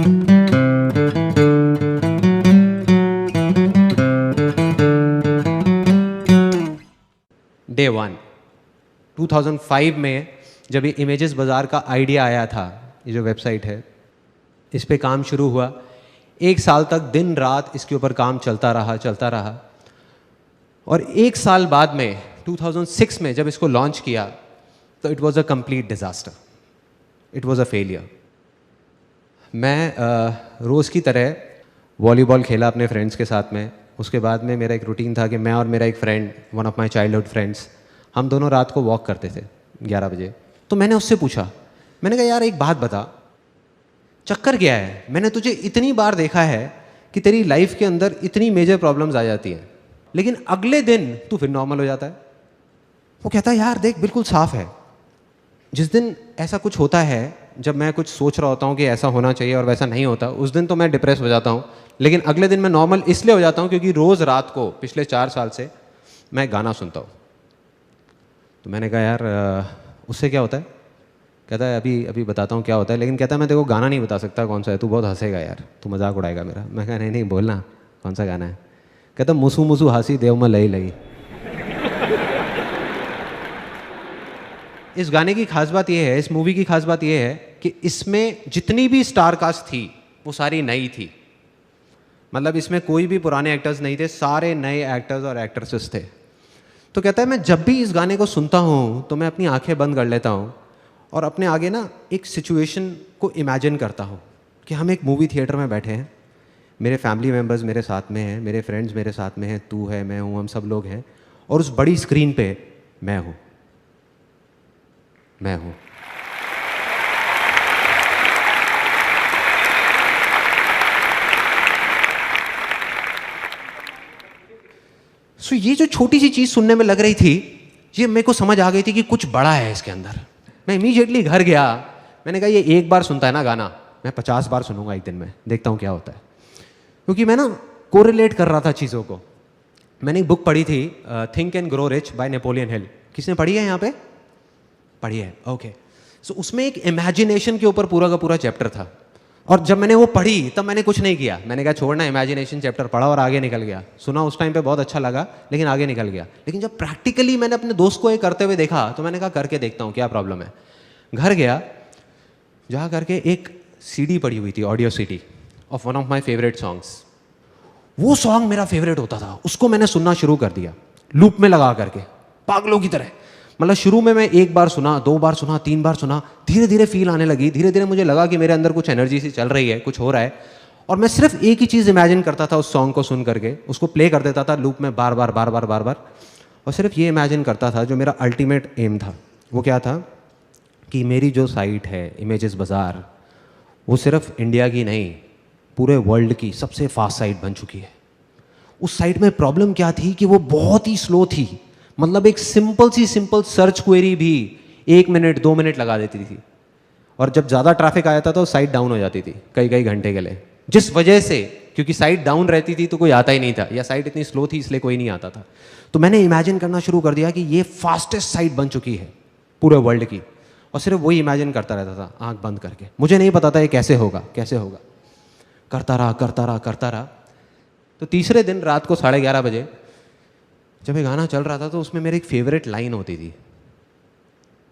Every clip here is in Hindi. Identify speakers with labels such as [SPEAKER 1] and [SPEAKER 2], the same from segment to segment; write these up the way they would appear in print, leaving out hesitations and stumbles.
[SPEAKER 1] डे 1 2005 में जब ये इमेजेस बाज़ार का आइडिया आया था, ये जो वेबसाइट है, इस पे काम शुरू हुआ। 1 साल तक दिन रात इसके ऊपर काम चलता रहा। और 1 साल बाद में 2006 में जब इसको लॉन्च किया तो it was a complete disaster, it was a failure. मैं रोज़ की तरह वॉलीबॉल खेला अपने फ्रेंड्स के साथ में। उसके बाद में मेरा एक रूटीन था कि मैं और मेरा एक friend, one of my childhood friends, हम दोनों रात को वॉक करते थे 11 बजे। तो मैंने उससे पूछा, मैंने कहा यार एक बात बता, चक्कर क्या है? मैंने तुझे इतनी बार देखा है कि तेरी लाइफ के अंदर इतनी मेजर प्रॉब्लम्स आ जाती हैं, लेकिन अगले दिन तू फिर नॉर्मल हो जाता है। वो कहता है यार देख बिल्कुल साफ है, जिस दिन ऐसा कुछ होता है, जब मैं कुछ सोच रहा होता हूँ कि ऐसा होना चाहिए और वैसा नहीं होता, उस दिन तो मैं डिप्रेस हो जाता हूँ, लेकिन अगले दिन मैं नॉर्मल इसलिए हो जाता हूँ क्योंकि रोज़ रात को पिछले 4 साल से मैं गाना सुनता हूँ। तो मैंने कहा यार उससे क्या होता है? कहता है अभी बताता हूँ क्या होता है, लेकिन कहता है मैं तेरे को गाना नहीं बता सकता कौन सा है, तू बहुत हंसेगा यार, तू मजाक उड़ाएगा मेरा। मैं कहा नहीं बोलना कौन सा गाना है। कहता मुसू मुसू हासी देव में लई लई। इस गाने की खास बात यह है, इस मूवी की खास बात यह है कि इसमें जितनी भी स्टार कास्ट थी वो सारी नई थी। मतलब इसमें कोई भी पुराने एक्टर्स नहीं थे, सारे नए एक्टर्स और एक्ट्रेसेस थे। तो कहता है मैं जब भी इस गाने को सुनता हूँ तो मैं अपनी आंखें बंद कर लेता हूँ और अपने आगे ना एक सिचुएशन को इमेजिन करता हूँ कि हम एक मूवी थिएटर में बैठे हैं, मेरे फैमिली मेम्बर्स मेरे साथ में हैं, मेरे फ्रेंड्स मेरे साथ में हैं, तू है, मैं हूँ, हम सब लोग हैं, और उस बड़ी स्क्रीन पे मैं हूँ। सो ये जो छोटी सी चीज़ सुनने में लग रही थी, ये मेरे को समझ आ गई थी कि कुछ बड़ा है इसके अंदर। मैं इमीडिएटली घर गया, मैंने कहा ये एक बार सुनता है ना गाना, मैं 50 बार सुनूंगा एक दिन में, देखता हूँ क्या होता है। क्योंकि मैं ना कोरिलेट कर रहा था चीज़ों को। मैंने एक बुक पढ़ी थी, think and grow rich by Napoleon Hill. किसने पढ़ी है यहाँ पे? पढ़ी है, ओके। सो उसमें एक इमेजिनेशन के ऊपर पूरा का पूरा चैप्टर था, और जब मैंने वो पढ़ी तब मैंने कुछ नहीं किया। मैंने कहा छोड़ना, इमेजिनेशन चैप्टर पढ़ा और आगे निकल गया। सुना उस टाइम पे बहुत अच्छा लगा, लेकिन आगे निकल गया। लेकिन जब प्रैक्टिकली मैंने अपने दोस्त को ये करते हुए देखा तो मैंने कहा करके देखता हूँ क्या प्रॉब्लम है। घर गया, जा करके एक सीडी पड़ी हुई थी, audio CD of one of my favourite songs. वो सॉन्ग मेरा फेवरेट होता था, उसको मैंने सुनना शुरू कर दिया लूप में लगा करके, पागलों की तरह। मतलब शुरू में मैं 1 बार सुना, 2 बार सुना, 3 बार सुना, धीरे धीरे फील आने लगी। धीरे धीरे मुझे लगा कि मेरे अंदर कुछ एनर्जी सी चल रही है, कुछ हो रहा है। और मैं सिर्फ एक ही चीज़ इमेजिन करता था उस सॉन्ग को सुन करके, उसको प्ले कर देता था लूप में बार बार, और सिर्फ ये इमेजिन करता था जो मेरा अल्टीमेट एम था। वो क्या था कि मेरी जो साइट है इमेजेस बाज़ार, वो सिर्फ इंडिया की नहीं, पूरे वर्ल्ड की सबसे फास्ट साइट बन चुकी है। उस साइट में प्रॉब्लम क्या थी कि वो बहुत ही स्लो थी। मतलब एक सिंपल सर्च क्वेरी भी 1 मिनट 2 मिनट लगा देती थी, और जब ज़्यादा ट्रैफिक आया था तो साइट डाउन हो जाती थी कई घंटे के लिए। जिस वजह से, क्योंकि साइट डाउन रहती थी तो कोई आता ही नहीं था, या साइट इतनी स्लो थी इसलिए कोई नहीं आता था। तो मैंने इमेजिन करना शुरू कर दिया कि ये फास्टेस्ट साइट बन चुकी है पूरे वर्ल्ड की, और सिर्फ वही इमेजिन करता रहता था आंख बंद करके। मुझे नहीं पता था ये कैसे होगा। करता रहा। तो तीसरे दिन रात को 11:30 बजे जब ये गाना चल रहा था तो उसमें मेरी एक फेवरेट लाइन होती थी।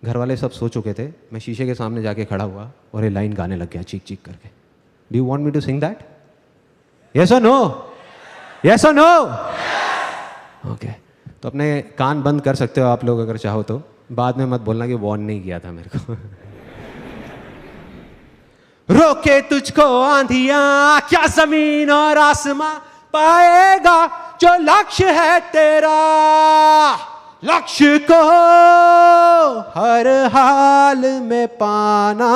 [SPEAKER 1] घर वाले सब सो चुके थे, मैं शीशे के सामने जाके खड़ा हुआ और ये लाइन गाने लग गया चीख करके। Do you want me to sing that? Yes और नो? यस और नो? ओके। तो अपने कान बंद कर सकते हो आप लोग अगर चाहो तो, बाद में मत बोलना कि वार्न नहीं किया था मेरे को। रोके तुझको आंधियां क्या जमीन और आसमां, पाएगा जो लक्ष्य है तेरा। लक्ष्य को हर हाल में पाना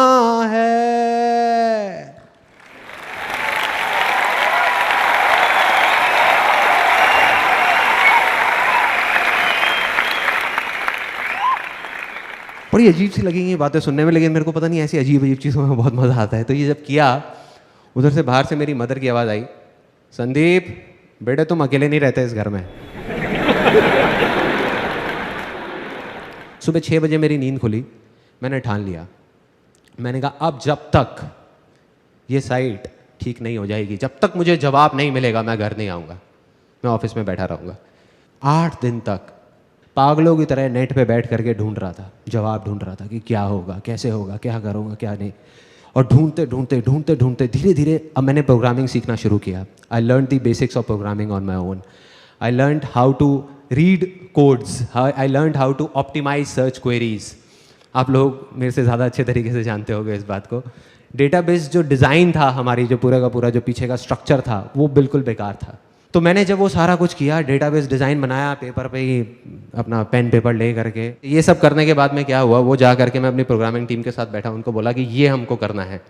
[SPEAKER 1] है। बड़ी अजीब सी लगेंगी ये बातें सुनने में, लेकिन मेरे को पता नहीं ऐसी अजीब चीज़ों में बहुत मज़ा आता है। तो ये जब किया, उधर से बाहर से मेरी मदर की आवाज़ आई, संदीप बेटे तुम अकेले नहीं रहते इस घर में। सुबह 6 बजे मेरी नींद खुली। मैंने ठान लिया, मैंने कहा अब जब तक ये साइट ठीक नहीं हो जाएगी, जब तक मुझे जवाब नहीं मिलेगा मैं घर नहीं आऊँगा, मैं ऑफिस में बैठा रहूँगा। 8 दिन तक पागलों की तरह नेट पे बैठ करके ढूंढ रहा था, जवाब ढूंढ रहा था कि क्या होगा, कैसे होगा, क्या करूँगा, क्या नहीं। और ढूंढते ढूंढते ढूंढते ढूंढते धीरे धीरे अब मैंने प्रोग्रामिंग सीखना शुरू किया। I learn the basics of programming on my own. I learn how to read codes, I learn how to optimize search queries. आप लोग मेरे से ज़्यादा अच्छे तरीके से जानते होंगे इस बात को। डेटाबेस जो डिज़ाइन था हमारी, जो पूरा का पूरा जो पीछे का स्ट्रक्चर था, वो बिल्कुल बेकार था। तो मैंने जब वो सारा कुछ किया, डेटाबेस डिज़ाइन बनाया पेपर पे ही, अपना पेन पेपर ले करके, ये सब करने के बाद में क्या हुआ, वो जा करके मैं अपनी प्रोग्रामिंग टीम के साथ बैठा, उनको बोला कि ये हमको करना है।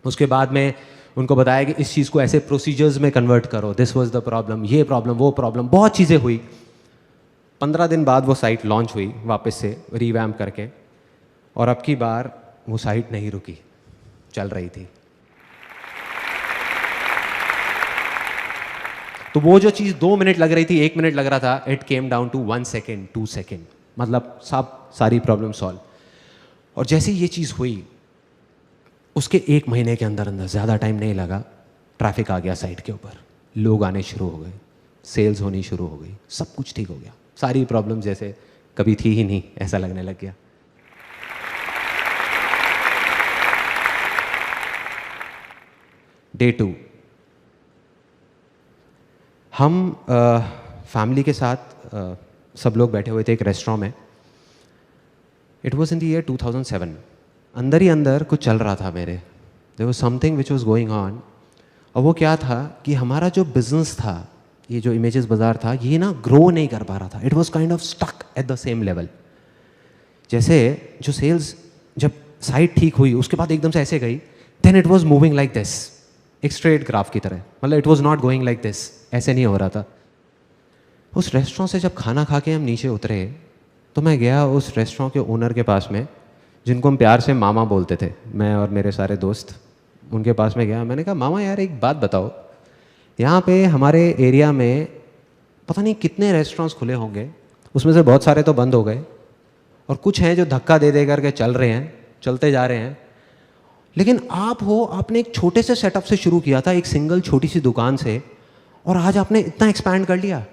[SPEAKER 1] उसके बाद में उनको बताया कि इस चीज़ को ऐसे प्रोसीजर्स में कन्वर्ट करो, दिस वाज द प्रॉब्लम, ये प्रॉब्लम, वो प्रॉब्लम, बहुत चीज़ें हुई। 15 दिन बाद वो साइट लॉन्च हुई वापस से रीवैम्प करके, और अब की बार वो साइट नहीं रुकी, चल रही थी। तो वो जो चीज़ 2 मिनट लग रही थी, 1 मिनट लग रहा था, it came down to 1 second, 2 second, मतलब सारी प्रॉब्लम सॉल्व। और जैसे ये चीज़ हुई, उसके 1 महीने के अंदर अंदर, ज़्यादा टाइम नहीं लगा, ट्रैफिक आ गया साइट के ऊपर, लोग आने शुरू हो गए, सेल्स होनी शुरू हो गई, सब कुछ ठीक हो गया, सारी प्रॉब्लम जैसे कभी थी ही नहीं ऐसा लगने लग गया। डे 2, हम फैमिली के साथ सब लोग बैठे हुए थे एक रेस्टोरेंट में। It was in the year 2007। अंदर ही अंदर कुछ चल रहा था मेरे, there was something which was going on. और वो क्या था कि हमारा जो बिजनेस था, ये जो इमेजेस बाजार था, ये ना ग्रो नहीं कर पा रहा था। It was kind of stuck at the same level. जैसे जो सेल्स, जब साइट ठीक हुई उसके बाद एकदम से ऐसे गई, then it was moving like this, एक स्ट्रेट ग्राफ की तरह, मतलब it was not going like this, ऐसे नहीं हो रहा था। उस रेस्टोरेंट से जब खाना खा के हम नीचे उतरे, तो मैं गया उस रेस्टोरेंट के ओनर के पास में, जिनको हम प्यार से मामा बोलते थे, मैं और मेरे सारे दोस्त। उनके पास में गया, मैंने कहा मामा यार एक बात बताओ, यहाँ पे हमारे एरिया में पता नहीं कितने रेस्टोरेंट्स खुले होंगे, उसमें से बहुत सारे तो बंद हो गए और कुछ हैं जो धक्का दे दे करके चल रहे हैं, चलते जा रहे हैं। लेकिन आप हो, आपने एक छोटे से सेटअप से शुरू किया था, एक सिंगल छोटी सी दुकान से, और आज आपने इतना एक्सपैंड कर लिया।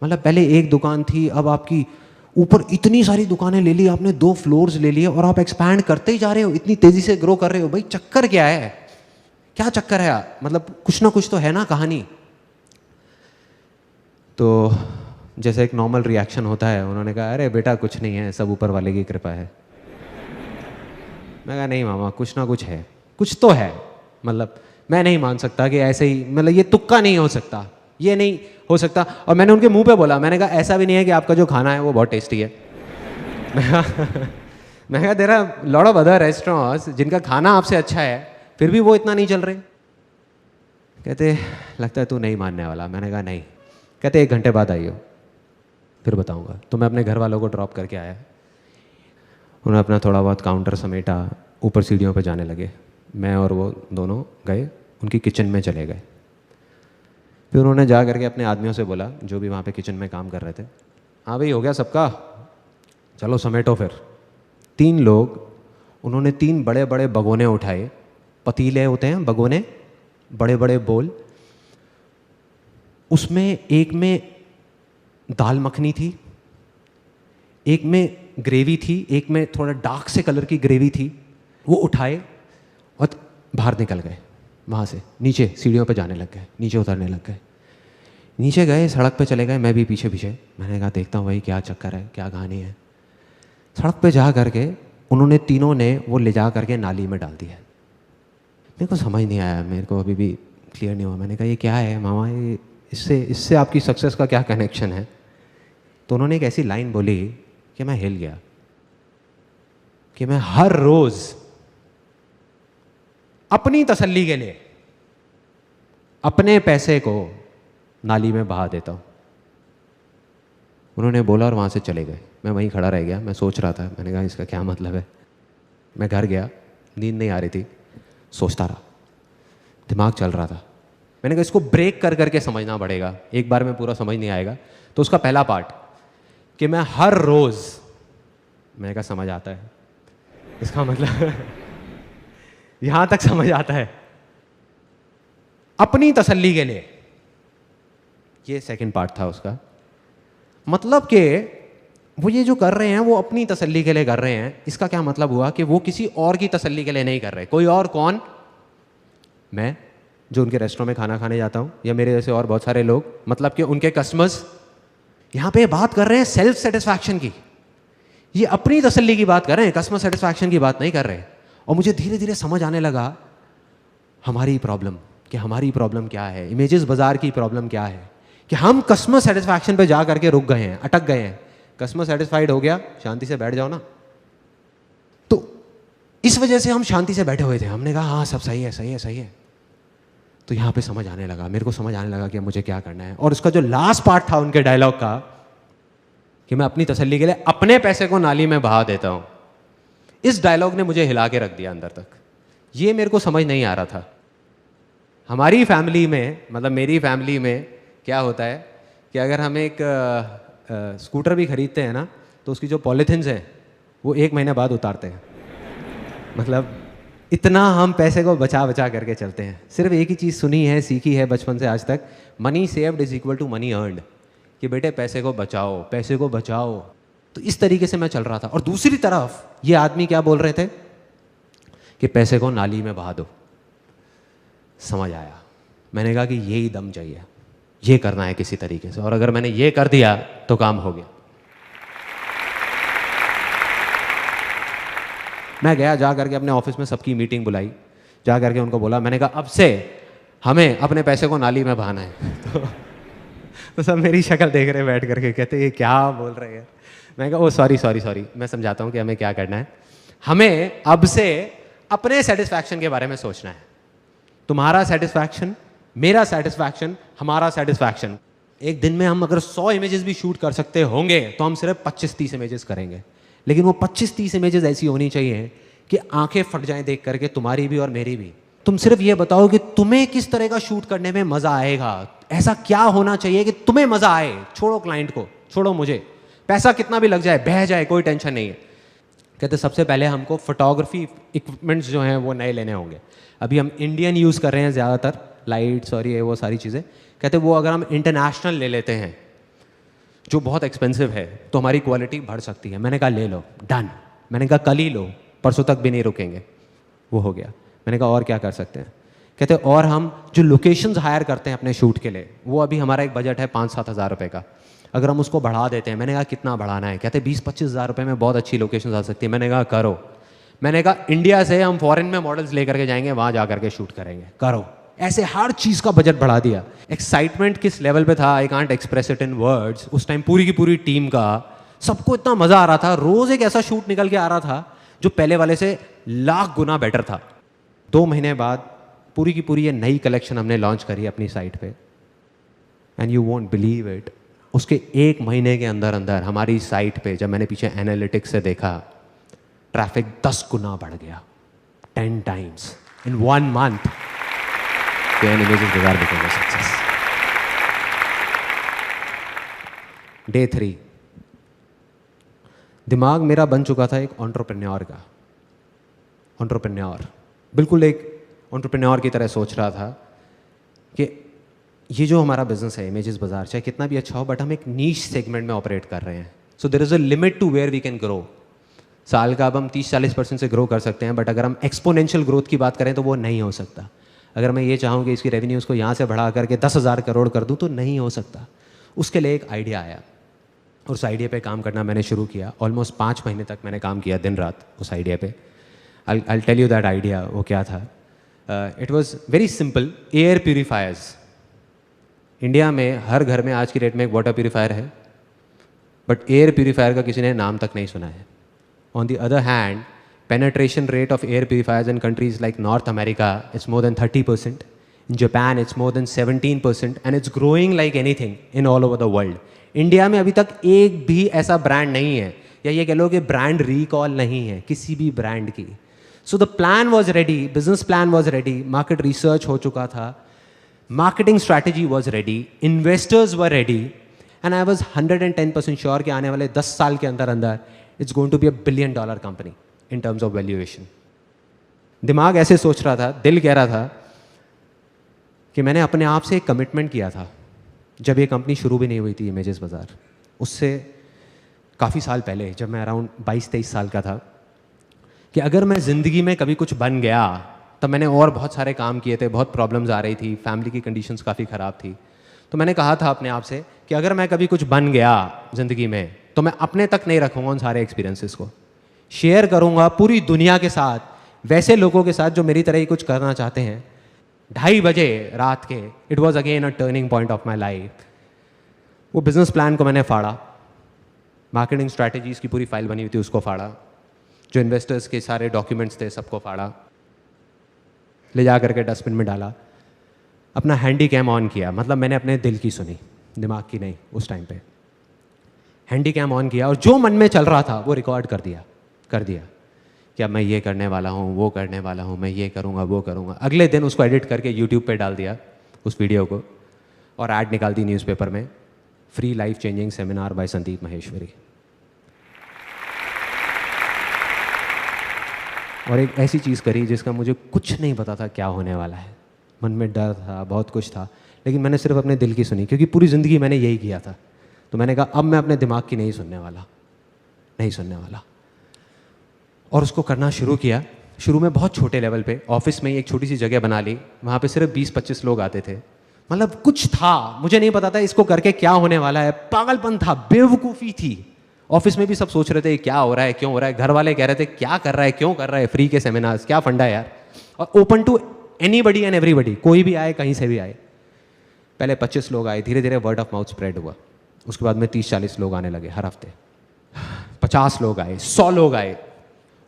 [SPEAKER 1] मतलब पहले एक दुकान थी, अब आपकी ऊपर इतनी सारी दुकानें ले ली आपने, 2 फ्लोर्स ले लिए, और आप एक्सपैंड करते ही जा रहे हो, इतनी तेजी से ग्रो कर रहे हो। भाई चक्कर क्या है, क्या चक्कर है? मतलब कुछ ना कुछ तो है ना कहानी। तो जैसे एक नॉर्मल रिएक्शन होता है, उन्होंने कहा अरे बेटा कुछ नहीं है, सब ऊपर वाले की कृपा है। मैं कहा नहीं मामा, कुछ ना कुछ है, कुछ तो है। मतलब मैं नहीं मान सकता कि ऐसे ही, मतलब ये तुक्का नहीं हो सकता, ये नहीं हो सकता। और मैंने उनके मुंह पे बोला, मैंने कहा ऐसा भी नहीं है कि आपका जो खाना है वो बहुत टेस्टी है। मैं कहा there are lot of other restaurants जिनका खाना आपसे अच्छा है, फिर भी वो इतना नहीं चल रहे। कहते लगता है तू नहीं मानने वाला। मैंने कहा नहीं। कहते 1 घंटे बाद आइयो, फिर बताऊंगा। तो मैं अपने घर वालों को ड्रॉप करके आया, उन्होंने अपना थोड़ा बहुत काउंटर समेटा, ऊपर सीढ़ियों पर जाने लगे। मैं और वो दोनों गए उनकी किचन में चले गए। फिर उन्होंने जा करके अपने आदमियों से बोला, जो भी वहाँ पे किचन में काम कर रहे थे, हाँ भाई हो गया सबका, चलो समेटो। फिर 3 लोग, उन्होंने 3 बड़े बड़े भगोने उठाए, पतीले होते हैं भगोने, बड़े बड़े बोल। उसमें एक में दाल मखनी थी, एक में ग्रेवी थी, एक में थोड़ा डार्क से कलर की ग्रेवी थी। वो उठाए और बाहर निकल गए, वहाँ से नीचे सीढ़ियों पे जाने लग गए, नीचे उतरने लग गए। नीचे गए, सड़क पे चले गए, मैं भी पीछे पीछे। मैंने कहा देखता हूँ भाई क्या चक्कर है, क्या कहानी है। सड़क पे जा करके उन्होंने तीनों ने वो ले जा करके नाली में डाल दिया। मेरे को समझ नहीं आया, मेरे को अभी भी क्लियर नहीं हुआ। मैंने कहा ये क्या है मामा, ये इससे आपकी सक्सेस का क्या कनेक्शन है? तो उन्होंने एक ऐसी लाइन बोली कि मैं हिल गया, कि मैं हर रोज अपनी तसल्ली के लिए अपने पैसे को नाली में बहा देता हूं। उन्होंने बोला और वहां से चले गए। मैं वहीं खड़ा रह गया, मैं सोच रहा था, मैंने कहा इसका क्या मतलब है। मैं घर गया, नींद नहीं आ रही थी, सोचता रहा, दिमाग चल रहा था। मैंने कहा इसको ब्रेक कर करके समझना पड़ेगा, एक बार में पूरा समझ नहीं आएगा। तो उसका पहला पार्ट कि मैं हर रोज, मैंने कहा समझ आता है इसका मतलब यहां तक समझ आता है। अपनी तसल्ली के लिए, ये सेकंड पार्ट था उसका। मतलब कि वो ये जो कर रहे हैं वो अपनी तसल्ली के लिए कर रहे हैं। इसका क्या मतलब हुआ कि वो किसी और की तसल्ली के लिए नहीं कर रहे। कोई और कौन? मैं, जो उनके रेस्टोरेंट में खाना खाने जाता हूं, या मेरे जैसे और बहुत सारे लोग, मतलब कि उनके कस्टमर्स। यहां पे बात कर रहे हैं सेल्फ सेटिस्फैक्शन की, ये अपनी तसल्ली की बात कर रहे हैं, कस्टमर सेटिस्फैक्शन की बात नहीं कर रहे। और मुझे धीरे धीरे समझ आने लगा हमारी प्रॉब्लम, कि हमारी प्रॉब्लम क्या है, इमेजेस बाजार की प्रॉब्लम क्या है, कि हम कस्टमर सेटिस्फैक्शन पे जा करके रुक गए हैं, अटक गए हैं। कस्टमर सेटिस्फाइड हो गया, शांति से बैठ जाओ ना। तो इस वजह से हम शांति से बैठे हुए थे। हमने कहा हाँ सब सही है, सही है, सही है। तो यहां पे समझ आने लगा, मेरे को समझ आने लगा कि मुझे क्या करना है। और उसका जो लास्ट पार्ट था उनके डायलॉग का, कि मैं अपनी तसल्ली के लिए अपने पैसे को नाली में बहा देता हूं, इस डायलॉग ने मुझे हिला के रख दिया अंदर तक। ये मेरे को समझ नहीं आ रहा था। हमारी फैमिली में, मतलब मेरी फैमिली में क्या होता है कि अगर हम एक स्कूटर भी खरीदते हैं ना, तो उसकी जो पॉलीथिन्स हैं वो 1 महीने बाद उतारते हैं। मतलब इतना हम पैसे को बचा बचा करके चलते हैं। सिर्फ एक ही चीज़ सुनी है, सीखी है बचपन से आज तक, money saved is equal to money earned, कि बेटे पैसे को बचाओ, पैसे को बचाओ। तो इस तरीके से मैं चल रहा था। और दूसरी तरफ ये आदमी क्या बोल रहे थे कि पैसे को नाली में बहा दो। समझ आया। मैंने कहा कि यही दम चाहिए, ये करना है किसी तरीके से, और अगर मैंने ये कर दिया तो काम हो गया। मैं गया, जा करके अपने ऑफिस में सबकी मीटिंग बुलाई, जा करके उनको बोला, मैंने कहा अब से हमें अपने पैसे को नाली में बहाना है। तो सब मेरी शक्ल देख रहे बैठ करके, कहते ये क्या बोल रहे हैं। मैं कहा ओ सॉरी सॉरी सॉरी, मैं समझाता हूँ कि हमें क्या करना है। हमें अब से अपने सेटिस्फैक्शन के बारे में सोचना है। तुम्हारा सेटिस्फैक्शन, मेरा सेटिस्फैक्शन, हमारा सेटिस्फैक्शन। एक दिन में हम अगर 100 इमेजेस भी शूट कर सकते होंगे तो हम सिर्फ 25-30 इमेजेस करेंगे। लेकिन वो 25-30 इमेजेस ऐसी होनी चाहिए कि आंखें फट जाएं देख करके, तुम्हारी भी और मेरी भी। तुम सिर्फ ये बताओ कि तुम्हें किस तरह का शूट करने में मजा आएगा, ऐसा क्या होना चाहिए कि तुम्हें मजा आए। छोड़ो क्लाइंट को, छोड़ो मुझे, पैसा कितना भी लग जाए, बह जाए, कोई टेंशन नहीं है। कहते सबसे पहले हमको फोटोग्राफी इक्विपमेंट्स जो हैं वो नए लेने होंगे। अभी हम इंडियन यूज़ कर रहे हैं ज़्यादातर, लाइट्स और ये वो सारी चीज़ें। कहते वो अगर हम इंटरनेशनल ले लेते हैं जो बहुत एक्सपेंसिव है तो हमारी क्वालिटी बढ़ सकती है। मैंने कहा ले लो, डन। मैंने कहा कल ही लो, परसों तक भी नहीं रुकेंगे। वो हो गया। मैंने कहा और क्या कर सकते हैं। कहते और हम जो लोकेशंस हायर करते हैं अपने शूट के लिए, वो अभी हमारा एक बजट है 5-7 हज़ार रुपये का, अगर हम उसको बढ़ा देते हैं। मैंने कहा कितना बढ़ाना है। कहते 20-25 हज़ार रुपये में बहुत अच्छी लोकेशन आ सकती है। मैंने कहा करो। मैंने कहा इंडिया से हम फॉरेन में मॉडल्स लेकर के जाएंगे, वहाँ जा करके शूट करेंगे, करो। ऐसे हर चीज़ का बजट बढ़ा दिया। एक्साइटमेंट किस लेवल पे था, I can't express it in words. उस टाइम पूरी की पूरी टीम का, सबको इतना मज़ा आ रहा था। रोज़ एक ऐसा शूट निकल के आ रहा था जो पहले वाले से लाख गुना बेटर था। 2 महीने बाद पूरी की पूरी ये नई कलेक्शन हमने लॉन्च करी अपनी साइट पे, and you won't believe it, उसके 1 महीने के अंदर अंदर हमारी साइट पे, जब मैंने पीछे एनालिटिक्स से देखा, ट्रैफिक 10 गुना बढ़ गया, 10 टाइम्स इन 1 मंथ। इमेजेस बाजार बिकेम अ सक्सेस। डे 3, दिमाग मेरा बन चुका था एक एंटरप्रेन्योर का। एंटरप्रेन्योर, बिल्कुल एक एंटरप्रेन्योर की तरह सोच रहा था कि ये जो हमारा बिजनेस है इमेजेस बाजार, चाहे कितना भी अच्छा हो, बट हम एक नीश सेगमेंट में ऑपरेट कर रहे हैं। So there is a limit to where we can grow. साल का अब हम 30-40% से ग्रो कर सकते हैं, बट अगर हम एक्सपोनेंशियल ग्रोथ की बात करें तो वो नहीं हो सकता। अगर मैं ये चाहूँ कि इसकी रेवेन्यूज को यहाँ से बढ़ा करके 10,000 करोड़ कर दूँ तो नहीं हो सकता। उसके लिए एक आइडिया आया और उस आइडिया पे काम करना मैंने शुरू किया। ऑलमोस्ट 5 महीने तक मैंने काम किया दिन रात उस आइडिया पे। I'll tell you that idea, वो क्या था। It was very simple. Air purifiers, India में हर घर में आज की डेट में एक वाटर प्यूरीफायर है, बट एयर प्यूरीफायर का किसी ने नाम तक नहीं सुना है। On the other hand, penetration rate of air purifiers in countries like North America is more than 30%. In Japan, it's more than 17%, and it's growing like anything in all over the world. India में अभी तक एक भी ऐसा ब्रांड नहीं है, या ये कह लो कि ब्रांड रिकॉल नहीं है किसी भी ब्रांड की। So the plan was ready, business plan was ready, market research हो चुका था, marketing strategy was ready, investors were ready, and I was 110% sure कि आने वाले 10 साल के अंदर अंदर it's going to be $1 billion company in terms of valuation. दिमाग ऐसे सोच रहा था, दिल कह रहा था कि मैंने अपने आप से एक कमिटमेंट किया था जब ये कंपनी शुरू भी नहीं हुई थी, इमेजेस बाज़ार, उससे काफ़ी साल पहले, जब मैं अराउंड 22-23 साल का था, कि अगर मैं ज़िंदगी में कभी कुछ बन गया, तब मैंने और बहुत सारे काम किए थे, बहुत प्रॉब्लम्स आ रही थी, फैमिली की कंडीशंस काफ़ी ख़राब थी, तो मैंने कहा था अपने आप से कि अगर मैं कभी कुछ बन गया ज़िंदगी में, तो मैं अपने तक नहीं रखूँगा उन सारे एक्सपीरियंसेस को, शेयर करूँगा पूरी दुनिया के साथ, वैसे लोगों के साथ जो मेरी तरह ही कुछ करना चाहते हैं। 2:30 बजे रात के, it was again a turning point of my life. वो बिजनेस प्लान को मैंने फाड़ा, मार्केटिंग स्ट्रैटेजीज़ की पूरी फाइल बनी हुई थी उसको फाड़ा, जो इन्वेस्टर्स के सारे डॉक्यूमेंट्स थे सबको फाड़ा, ले जा करके डस्टबिन में डाला, अपना हैंडी कैम ऑन किया, मतलब मैंने अपने दिल की सुनी, दिमाग की नहीं। उस टाइम पे हैंडी कैम ऑन किया और जो मन में चल रहा था वो रिकॉर्ड कर दिया कि अब मैं ये करने वाला हूँ, वो करने वाला हूँ, मैं ये करूँगा, वो करूँगा। अगले दिन उसको एडिट करके यूट्यूब पे डाल दिया उस वीडियो को, और ऐड निकाल दी न्यूज़पेपर में, free life changing seminar by Sandeep Maheshwari. और एक ऐसी चीज़ करी जिसका मुझे कुछ नहीं पता था क्या होने वाला है, मन में डर था, बहुत कुछ था, लेकिन मैंने सिर्फ अपने दिल की सुनी, क्योंकि पूरी ज़िंदगी मैंने यही किया था। तो मैंने कहा अब मैं अपने दिमाग की नहीं सुनने वाला। और उसको करना शुरू किया। शुरू में बहुत छोटे लेवल पे, ऑफिस में ही एक छोटी सी जगह बना ली, वहाँ पे सिर्फ 20-25 लोग आते थे, मतलब कुछ था, मुझे नहीं पता था इसको करके क्या होने वाला है, पागलपन था, बेवकूफ़ी थी। ऑफिस में भी सब सोच रहे थे क्या हो रहा है, क्यों हो रहा है, घर वाले कह रहे थे क्या कर रहा है, क्यों कर रहा है, फ्री के सेमिनार्स, क्या फंडा है यार, और open to anybody and everybody, कोई भी आए, कहीं से भी आए। पहले 25 लोग आए, धीरे धीरे वर्ड ऑफ माउथ स्प्रेड हुआ, उसके बाद में 30-40 लोग आने लगे हर हफ्ते, 50 लोग आए, 100 लोग आए।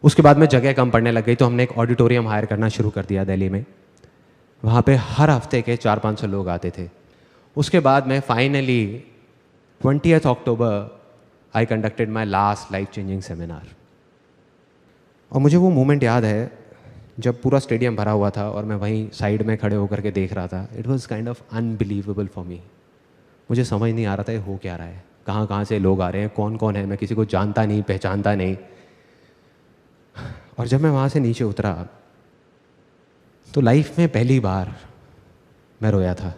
[SPEAKER 1] उसके बाद में जगह कम पड़ने लग गई, तो हमने एक ऑडिटोरियम हायर करना शुरू कर दिया दिल्ली में, वहाँ पे हर हफ्ते के 400-500 लोग आते थे। उसके बाद में finally 20th October I conducted my last life changing seminar. और मुझे वो मोमेंट याद है जब पूरा स्टेडियम भरा हुआ था और मैं वहीं साइड में खड़े होकर के देख रहा था। It was kind of unbelievable for me. मुझे समझ नहीं आ रहा था ये हो क्या रहा है, कहाँ कहाँ से लोग आ रहे हैं, कौन कौन है, मैं किसी को जानता नहीं, पहचानता नहीं। और जब मैं वहाँ से नीचे उतरा तो लाइफ में पहली बार मैं रोया था।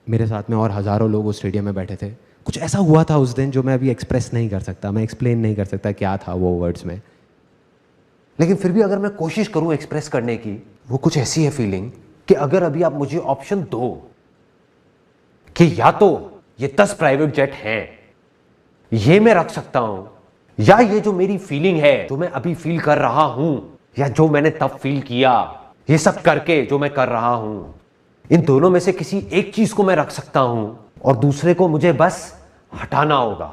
[SPEAKER 1] मेरे साथ में और हज़ारों लोग उस स्टेडियम में बैठे थे। कुछ ऐसा हुआ था उस दिन जो मैं अभी एक्सप्रेस नहीं कर सकता, मैं एक्सप्लेन नहीं कर सकता क्या था वो वर्ड्स में, लेकिन फिर भी अगर मैं कोशिश करूं एक्सप्रेस करने की, वो कुछ ऐसी है फीलिंग कि अगर अभी आप मुझे ऑप्शन दो कि या तो ये 10 प्राइवेट जेट हैं, ये मैं रख सकता हूं, या ये जो मेरी फीलिंग है, जो मैं अभी फील कर रहा हूं, या जो मैंने तब फील किया, ये सब करके जो मैं कर रहा हूं, इन दोनों में से किसी एक चीज को मैं रख सकता हूं और दूसरे को मुझे बस हटाना होगा,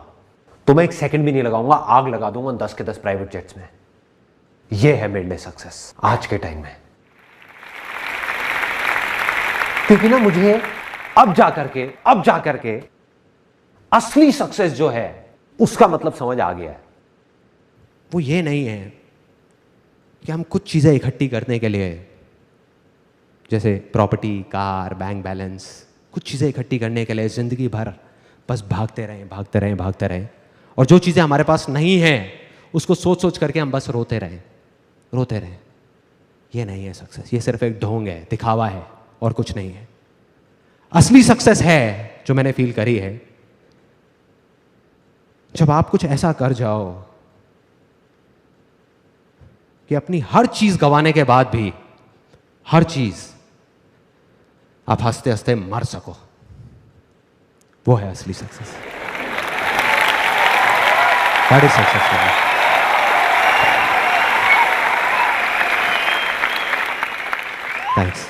[SPEAKER 1] तो मैं एक सेकंड भी नहीं लगाऊंगा, आग लगा दूंगा 10 के 10 प्राइवेट जेट्स में। ये है मेरे लिए सक्सेस आज के टाइम में। क्योंकि ना मुझे अब जाकर के असली सक्सेस जो है उसका मतलब समझ आ गया है। वो ये नहीं है कि हम कुछ चीजें इकट्ठी करने के लिए, जैसे प्रॉपर्टी, कार, बैंक बैलेंस, कुछ चीज़ें इकट्ठी करने के लिए ज़िंदगी भर बस भागते रहें, और जो चीज़ें हमारे पास नहीं हैं उसको सोच सोच करके हम बस रोते रहें। ये नहीं है सक्सेस, ये सिर्फ एक ढोंग है, दिखावा है और कुछ नहीं है। असली सक्सेस है जो मैंने फील करी है, जब आप कुछ ऐसा कर जाओ कि अपनी हर चीज़ गंवाने के बाद भी हर चीज़ आप हंसते हंसते मर सको, वो है असली success. That is success for me. Thanks.